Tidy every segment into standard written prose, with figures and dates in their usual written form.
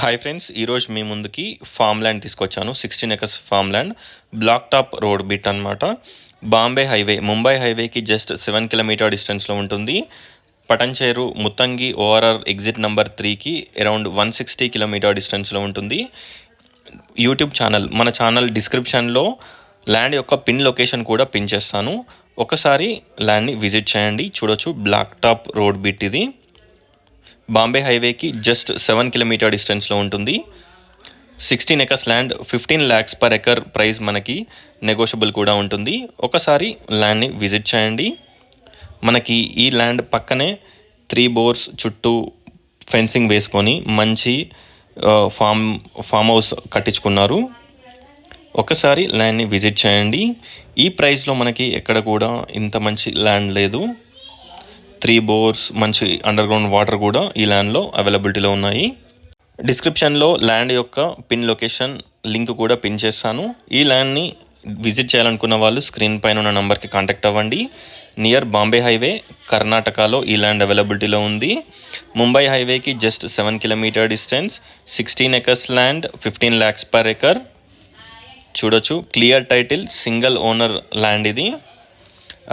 Hi friends, ఈరోజు మీ ముందుకి form land తీసుకొచ్చాను. 16 acres farm land, black top road bit అనమాట. బాంబే హైవే, ముంబై హైవేకి జస్ట్ 7 కిలోమీటర్ డిస్టెన్స్లో ఉంటుంది. Patancheru Muthangi ORR exit number 3కి అరౌండ్ 160 కిలోమీటర్ డిస్టెన్స్లో ఉంటుంది. యూట్యూబ్ ఛానల్, మన ఛానల్ డిస్క్రిప్షన్లో ల్యాండ్ యొక్క పిన్ లొకేషన్ కూడా పిన్ చేస్తాను. ఒకసారి ల్యాండ్ని విజిట్ చేయండి, చూడొచ్చు. బ్లాక్ టాప్ రోడ్ బిట్ ఇది. బాంబే హైవేకి జస్ట్ 7 కిలోమీటర్ డిస్టెన్స్లో ఉంటుంది. 16 acres land, 15 lakhs per acre price మనకి నెగోషియబుల్ కూడా ఉంటుంది. ఒకసారి ల్యాండ్ని విజిట్ చేయండి. మనకి ఈ ల్యాండ్ పక్కనే 3 bores చుట్టూ ఫెన్సింగ్ వేసుకొని మంచి ఫామ్ హౌస్ కట్టించుకున్నారు. ఒకసారి ల్యాండ్ని విజిట్ చేయండి. ఈ ప్రైస్లో మనకి ఎక్కడ కూడా ఇంత మంచి ల్యాండ్ లేదు. 3 bores, మంచి అండర్ గ్రౌండ్ వాటర్ కూడా ఈ ల్యాండ్లో అవైలబిలిటీలో ఉన్నాయి. డిస్క్రిప్షన్లో ల్యాండ్ యొక్క పిన్ లొకేషన్ లింక్ కూడా పిన్ చేస్తాను. ఈ ల్యాండ్ని విజిట్ చేయాలనుకున్న వాళ్ళు స్క్రీన్ పైన ఉన్న నెంబర్కి కాంటాక్ట్ అవ్వండి. నియర్ బాంబే హైవే, కర్ణాటకలో ఈ ల్యాండ్ అవైలబిలిటీలో ఉంది. ముంబై హైవేకి just 7 kilometre distance, 16 acres land, 15 lakhs per acre. చూడొచ్చు, clear title, single owner land ఇది.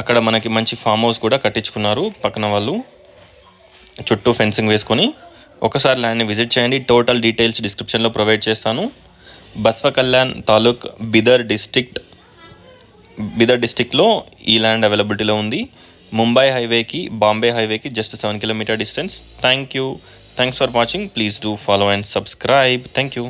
అక్కడ మనకి మంచి ఫామ్ హౌస్ కూడా కట్టించుకున్నారు పక్కన వాళ్ళు, చుట్టూ ఫెన్సింగ్ వేసుకొని. ఒకసారి ల్యాండ్ని విజిట్ చేయండి. టోటల్ డీటెయిల్స్ డిస్క్రిప్షన్లో ప్రొవైడ్ చేస్తాను. బస్వ కళ్యాణ్ తాలూక్, బిదర్ డిస్టిక్లో ఈ ల్యాండ్ అవైలబిలిటీలో ఉంది. ముంబై హైవేకి, బాంబే హైవేకి just 7 kilometre distance. Thanks for watching. Please do follow and subscribe. Thank you.